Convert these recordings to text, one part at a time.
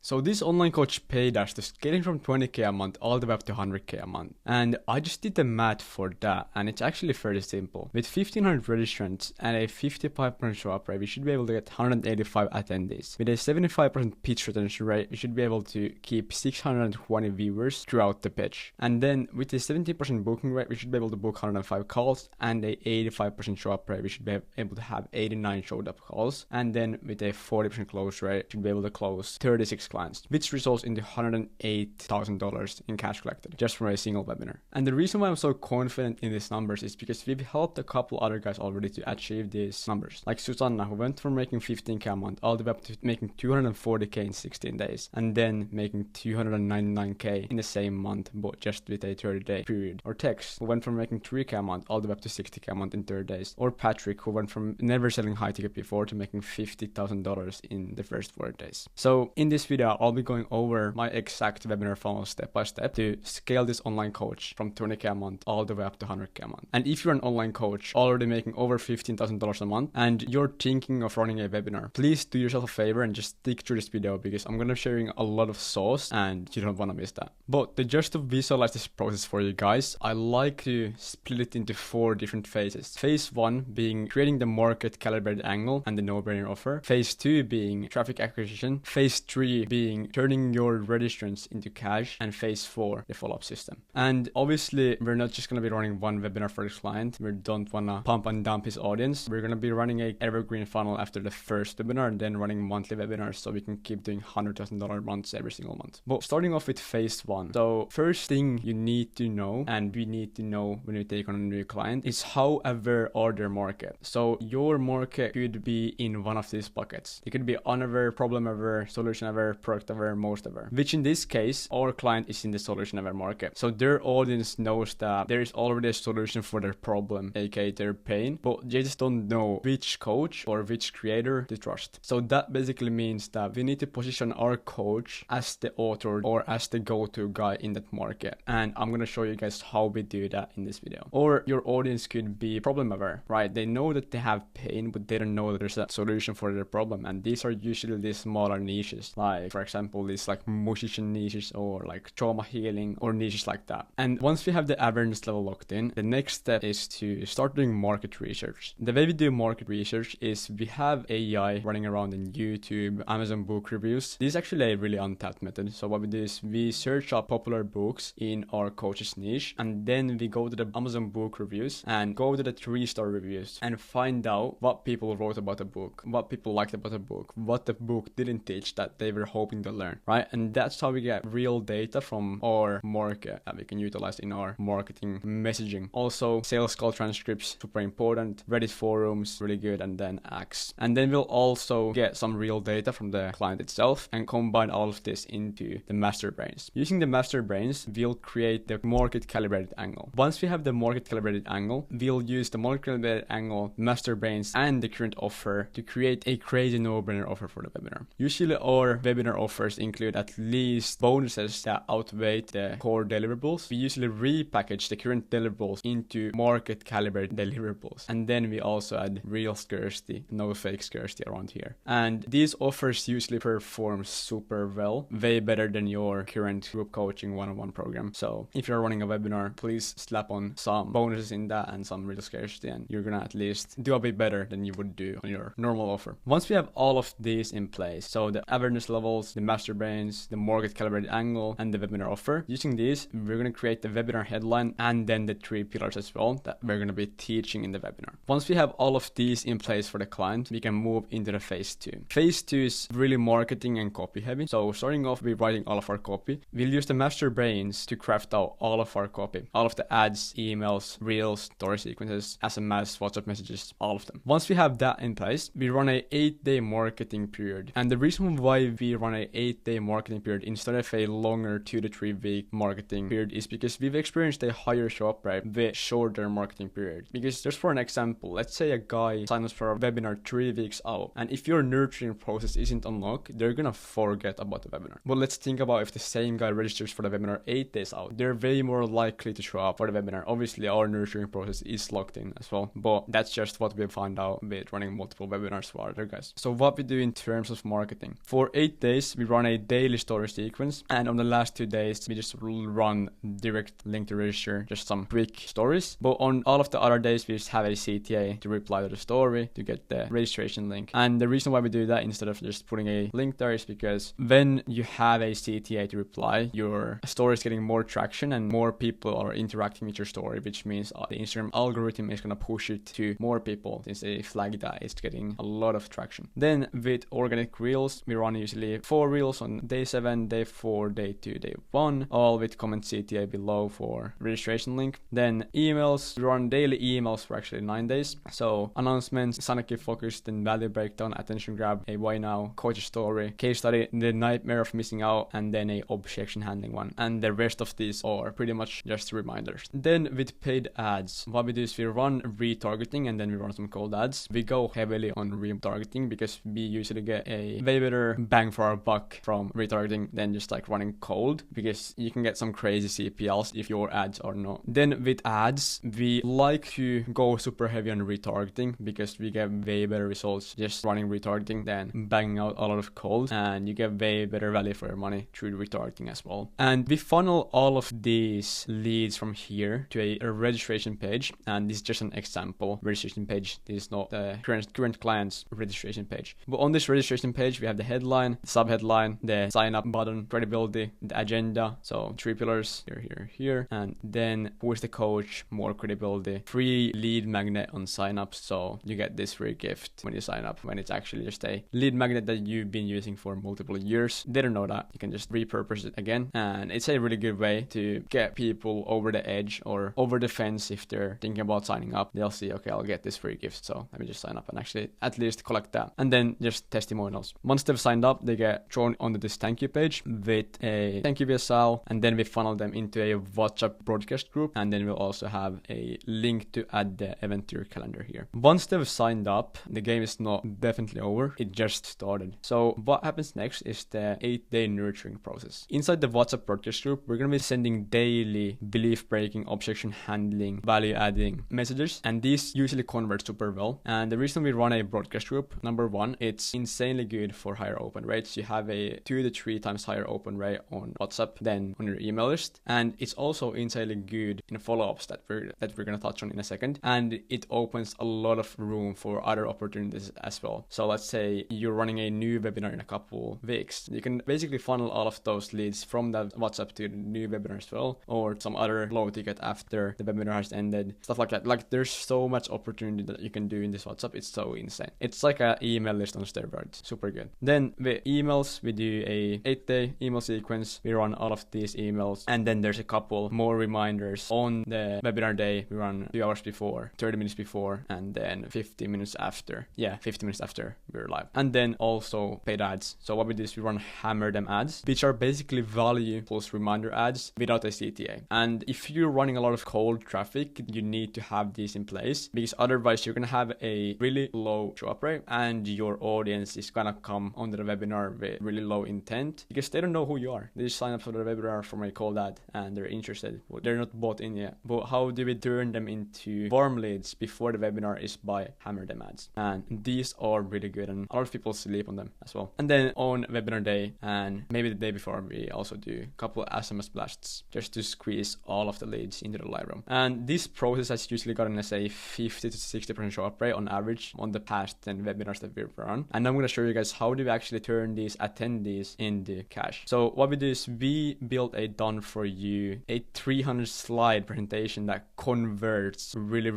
So this online coach paid us to scaling from 20k a month all the way up to 100k a month. And I just did the math for that, and it's actually fairly simple. With 1500 registrants and a 55% show up rate, we should be able to get 185 attendees. With a 75% pitch retention rate, we should be able to keep 620 viewers throughout the pitch. And then with a 70% booking rate, we should be able to book 105 calls, and a 85% show up rate, we should be able to have 89 showed up calls. And then with a 40% close rate, we should be able to close 36 clients, which results in $108,000 in cash collected just from a single webinar. And the reason why I'm so confident in these numbers is because we've helped a couple other guys already to achieve these numbers. Like Susanna, who went from making 15k a month all the way up to making 240k in 16 days, and then making 299k in the same month, but just with a 30-day period. Or Tex, who went from making 3k a month all the way up to 60k a month in 30 days. Or Patrick, who went from never selling high ticket before to making $50,000 in the first 4 days. So in this video, I'll be going over my exact webinar funnel step by step to scale this online coach from 20k a month all the way up to 100k a month. And if you're an online coach already making over $15,000 a month and you're thinking of running a webinar, please do yourself a favor and just stick through this video, because I'm going to be sharing a lot of sauce and you don't want to miss that. But just to visualize this process for you guys, I like to split it into 4 different phases. Phase 1 being creating the market calibrated angle and the no-brainer offer. Phase 2 being traffic acquisition. Phase 3 being turning your registrants into cash. And phase 4, the follow-up system. And obviously, we're not just going to be running one webinar for this client. We don't want to pump and dump his audience. We're going to be running a evergreen funnel after the first webinar and then running monthly webinars so we can keep doing $100,000 months every single month. But starting off with phase 1. So first thing you need to know, and we need to know when we take on a new client, is how aware are their market. So your market could be in one of these buckets. It could be unaware, problem aware, solution aware, product aware, most aware. Which in this case, our client is in the solution aware market. So their audience knows that there is already a solution for their problem, aka their pain, but they just don't know which coach or which creator to trust. So that basically means that we need to position our coach as the author or as the go-to guy in that market. And I'm going to show you guys how we do that in this video. Or your audience could be problem aware, right? They know that they have pain, but they don't know that there's a solution for their problem. And these are usually these smaller niches, like for example, these like musician niches or like trauma healing or niches like that. And once we have the awareness level locked in, the next step is to start doing market research. The way we do market research is we have AI running around in YouTube, Amazon book reviews. This is actually a really untapped method. So what we do is we search up popular books in our coach's niche, and then we go to the Amazon book reviews and go to the 3-star reviews and find out what people wrote about the book, what people liked about the book, what the book didn't teach that they were hoping to learn, right? And that's how we get real data from our market that we can utilize in our marketing messaging. Also, sales call transcripts, super important. Reddit forums, really good. And then Axe. And then we'll also get some real data from the client itself and combine all of this into the master brains. Using the master brains, we'll create the market calibrated angle. Once we have the market calibrated angle, we'll use the market calibrated angle, master brains, and the current offer to create a crazy no-brainer offer for the webinar. Usually our webinar offers include at least bonuses that outweigh the core deliverables. We usually repackage the current deliverables into market calibrated deliverables. And then we also add real scarcity, no fake scarcity around here. And these offers usually perform super well, way better than your current group coaching one-on-one program. So if you're running a webinar, please slap on some bonuses in that and some real scarcity, and you're gonna at least do a bit better than you would do on your normal offer. Once we have all of these in place, so the awareness levels, the master brains, the market calibrated angle, and the webinar offer, using these, we're gonna create the webinar headline and then the 3 pillars as well that we're gonna be teaching in the webinar. Once we have all of these in place for the client, we can move into the phase 2. Phase 2 is really marketing and copy heavy. So starting off with writing all of our copy, we'll use the master brains to craft out all of our copy, all of the ads, emails, reels, story sequences, SMS, WhatsApp messages, all of them. Once we have that in place, we run a 8-day marketing period. And the reason why we run a 8-day marketing period instead of a longer 2 to 3 week marketing period is because we've experienced a higher show up rate with shorter marketing period. Because just for an example, let's say a guy signs up for a webinar 3 weeks out, and if your nurturing process isn't unlocked, they're gonna forget about the webinar. But let's think about if the same guy registers for the webinar 8 days out, they're way more likely to show up for the webinar. Obviously our nurturing process is locked in as well, but that's just what we find out with running multiple webinars for other guys. So what we do in terms of marketing, for 8 days days we run a daily story sequence, and on the last 2 days we just run direct link to register, just some quick stories. But on all of the other days we just have a CTA to reply to the story to get the registration link. And the reason why we do that instead of just putting a link there is because when you have a CTA to reply, your story is getting more traction and more people are interacting with your story, which means the Instagram algorithm is going to push it to more people since they flag that it's getting a lot of traction. Then with organic reels, we run usually 4 reels on day 7, day 4, day 2, day 1, all with comment CTA below for registration link. Then emails, we run daily emails for actually 9 days. So announcements, Sanaki focused, then value breakdown, attention grab, a why now, coach story, case study, the nightmare of missing out, and then a objection handling one. And the rest of these are pretty much just reminders. Then with paid ads, what we do is we run retargeting and then we run some cold ads. We go heavily on retargeting because we usually get a way better bang for our buck from retargeting than just like running cold, because you can get some crazy CPLs if your ads are not. Then with ads, we like to go super heavy on retargeting because we get way better results just running retargeting than banging out a lot of cold, and you get way better value for your money through retargeting as well. And we funnel all of these leads from here to a registration page, and this is just an example registration page. This is not the current client's registration page. But on this registration page, we have the headline, the subheadline, the sign up button, credibility, the agenda. So 3 pillars here, and then who is the coach, more credibility, free lead magnet on signups. So you get this free gift when you sign up, when it's actually just a lead magnet that you've been using for multiple years. They don't know that. You can just repurpose it again, and it's a really good way to get people over the edge or over the fence. If they're thinking about signing up, they'll see, okay, I'll get this free gift, so let me just sign up and actually at least collect that. And then just testimonials. Once they've signed up, they get thrown onto this thank you page with a thank you VSL, and then we funnel them into a WhatsApp broadcast group, and then we'll also have a link to add the event to your calendar here. Once they've signed up, the game is not definitely over, it just started. So what happens next is the 8-day nurturing process. Inside the WhatsApp broadcast group, we're going to be sending daily belief breaking, objection handling, value adding messages, and these usually convert super well. And the reason we run a broadcast group, number one, it's insanely good for higher open rates. You have a 2 to 3 times higher open rate on WhatsApp than on your email list, and it's also insanely good in follow-ups that we're going to touch on in a second, and it opens a lot of room for other opportunities as well. So let's say you're running a new webinar in a couple weeks, you can basically funnel all of those leads from that WhatsApp to the new webinar as well, or some other low ticket after the webinar has ended, stuff like that. Like, there's so much opportunity that you can do in this WhatsApp. It's so insane. It's like an email list on steroids. Super good. Then with emails, we do a 8-day email sequence. We run all of these emails, and then there's a couple more reminders on the webinar day. We run 2 hours before, 30 minutes before, and then 50 minutes after. Yeah, 50 minutes after we're live. And then also paid ads. So what we do is we run hammer them ads, which are basically value plus reminder ads without a CTA. And if you're running a lot of cold traffic, you need to have these in place, because otherwise you're gonna have a really low show up rate, and your audience is gonna come onto the webinar with really low intent because they don't know who you are. They just sign up for the webinar from a cold ad and they're interested. They're not bought in yet. But how do we turn them into warm leads before the webinar is by hammer them ads? And these are really good, and a lot of people sleep on them as well. And then on webinar day and maybe the day before, we also do a couple of SMS blasts just to squeeze all of the leads into the live room. And this process has usually gotten us a 50 to 60% show up rate on average on the past 10 webinars that we've run. And I'm going to show you guys how do we actually turn these attendees into cash. So what we do is we built a done for you, a 300 slide presentation that converts really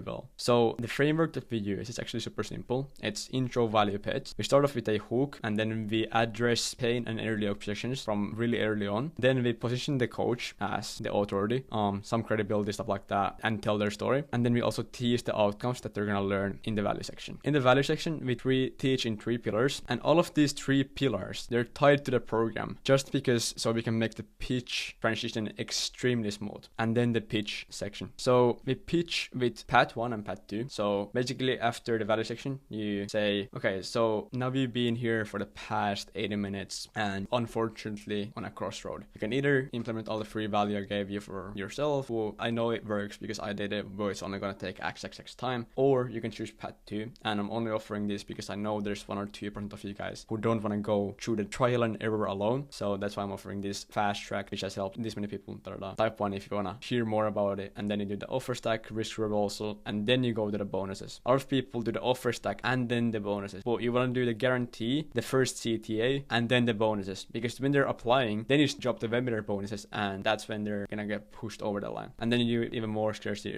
well. So the framework that we use is actually super simple. It's intro, value, pitch. We start off with a hook, and then we address pain and early objections from really early on. Then we position the coach as the authority, some credibility, stuff like that, and tell their story. And then we also tease the outcomes that they're gonna learn in the value section. In the value section, we teach in 3 pillars, and all of these 3 pillars, they're tied to the program just because, so we can make the pitch transition extremely smooth. And then the pitch section. So we pitch with Pat 1 and Pat 2. So basically after the value section, you say, okay, so now we've been here for the past 80 minutes and unfortunately on a crossroad. You can either implement all the free value I gave you for yourself, well, I know it works because I did it, but it's only gonna take XXX time, or you can choose Pat 2, and I'm only offering this because I know there's 1 or 2% of you guys who don't want want to go through the trial and error alone. So that's why I'm offering this fast track, which has helped this many people. Type 1 if you want to hear more about it. And then you do the offer stack, risk reward also, and then you go to the bonuses. A lot of people do the offer stack and then the bonuses. But you want to do the guarantee, the first CTA, and then the bonuses. Because when they're applying, then you drop the webinar bonuses, and that's when they're gonna get pushed over the line. And then you do even more scarcity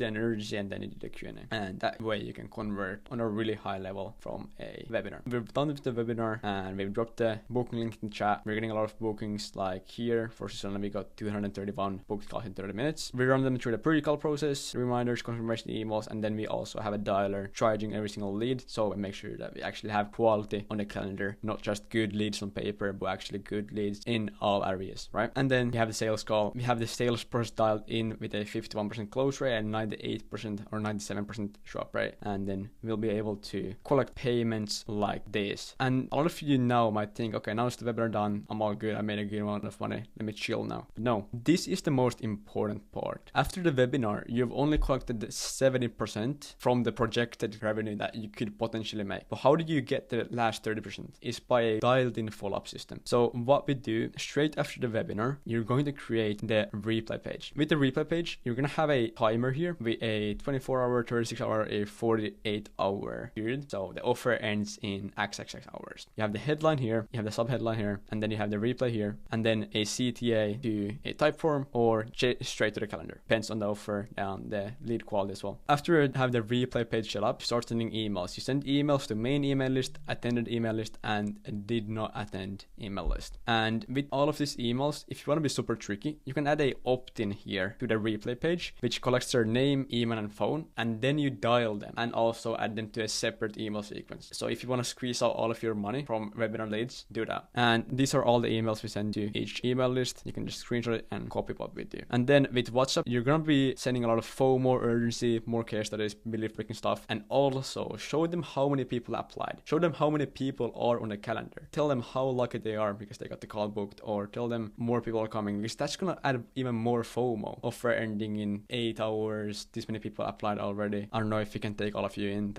and urgency, and then you do the Q&A. And that way you can convert on a really high level from a webinar. We've done with the webinar, and we've dropped the booking link in the chat. We're getting a lot of bookings, like here for Susanna, we got 231 booked calls in 30 minutes. We run them through the pre-call process, reminders, confirmation emails, and then we also have a dialer triaging every single lead. So we make sure that we actually have quality on the calendar, not just good leads on paper, but actually good leads in all areas, right? And then we have the sales call. We have the sales process dialed in with a 51% close rate and 98% or 97% show up rate. And then we'll be able to collect payments like this. And a lot of you now might think, okay, now it's the webinar done, I'm all good, I made a good amount of money, let me chill now. But no, this is the most important part. After the webinar, you've only collected 70% from the projected revenue that you could potentially make. But how do you get the last 30%? It's by a dialed in follow-up system. So what we do straight after the webinar, you're going to create the replay page. With the replay page, you're going to have a timer here with a 24-hour, 36-hour, a 48-hour period. So the offer ends in XXX hours. You have the headline here, you have the sub-headline here, and then you have the replay here, and then a CTA to a type form or straight to the calendar. Depends on the offer and the lead quality as well. After you have the replay page set up, start sending emails. You send emails to main email list, attended email list, and did not attend email list. And with all of these emails, if you want to be super tricky, you can add a opt-in here to the replay page, which collects their name, email, and phone, and then you dial them and also add them to a separate email sequence. So if you want to squeeze out all of your money from webinar leads, do that. And these are all the emails we send to each email list. You can just screenshot it and copy pop with you. And then with WhatsApp, you're gonna be sending a lot of FOMO, urgency, more case studies, belief breaking stuff, and also show them how many people applied. Show them how many people are on the calendar. Tell them how lucky they are because they got the call booked, or tell them more people are coming, because that's gonna add even more FOMO. Offer ending in 8 hours, this many people applied already, I don't know if we can take all of you in,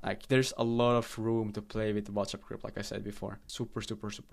Like, there's a lot of room to play with the WhatsApp group, like I said before. Super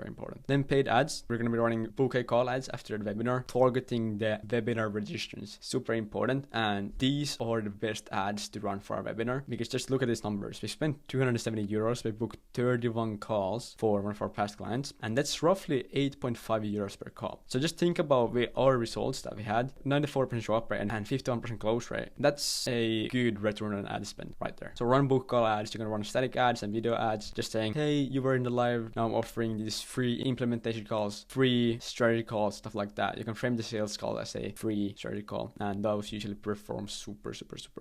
important. Then paid ads, we're gonna be running bouquet call ads after the webinar, targeting the webinar registrants. Super important, and these are the best ads to run for our webinar, because just look at these numbers. We spent 270 euros, we booked 31 calls for one of our past clients, and that's roughly 8.5 euros per call. So just think about our results that we had, 94% show up rate and 51% close rate. That's a good return on ad spend right there. So run book call ads, you're gonna run static ads and video ads, just saying, hey, you were in the live, now I'm offering these free implementation calls, free strategy calls, stuff like that. You can frame the sales call as a free strategy call, and those usually perform super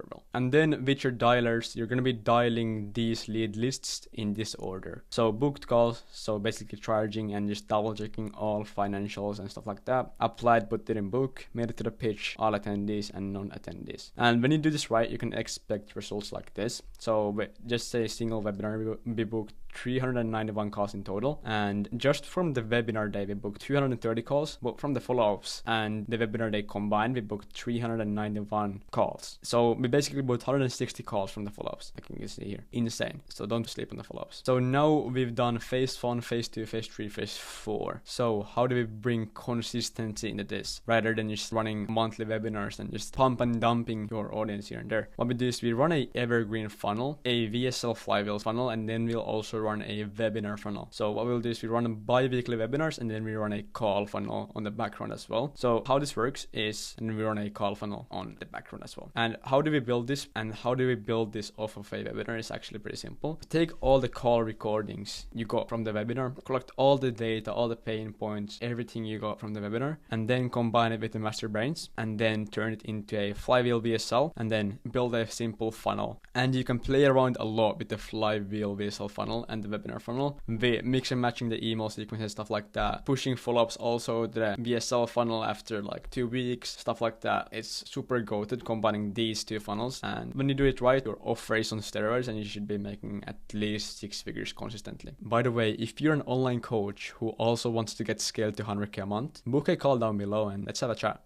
well. And then with your dialers, you're gonna be dialing these lead lists in this order. So booked calls, so basically charging and just double checking all financials and stuff like that. Applied but didn't book, made it to the pitch, all attendees and non-attendees. And when you do this right, you can expect results like this. So just say a single webinar, we booked 391 calls in total, and just from the webinar day we booked 230 calls, but from the follow-ups and the webinar day combined we booked 391 calls. So we basically booked 160 calls from the follow-ups, like you can see here. Insane. So don't sleep on the follow-ups. So now we've done phase 1, phase 2, phase 3, phase 4. So how do we bring consistency into this rather than just running monthly webinars and just pump and dumping your audience here and there? What we do is we run a evergreen funnel, a VSL flywheel funnel, and then we'll also run a webinar funnel. So what we'll do is we run bi-weekly webinars, and then we run a call funnel on the background as well. So how this works is, and we run a call funnel on the background as well. And how do we build this? And how do we build this off of a webinar? It's actually pretty simple. Take all the call recordings you got from the webinar, collect all the data, all the pain points, everything you got from the webinar, and then combine it with the master brains, and then turn it into a flywheel VSL, and then build a simple funnel. And you can play around a lot with the flywheel VSL funnel and the webinar funnel, mix and matching the email sequences, stuff like that, pushing follow-ups also the VSL funnel after like 2 weeks, stuff like that. It's super goated combining these two funnels, and when you do it right, your offer is on steroids and you should be making at least 6 figures consistently. By the way, if you're an online coach who also wants to get scaled to 100k a month, book a call down below and let's have a chat.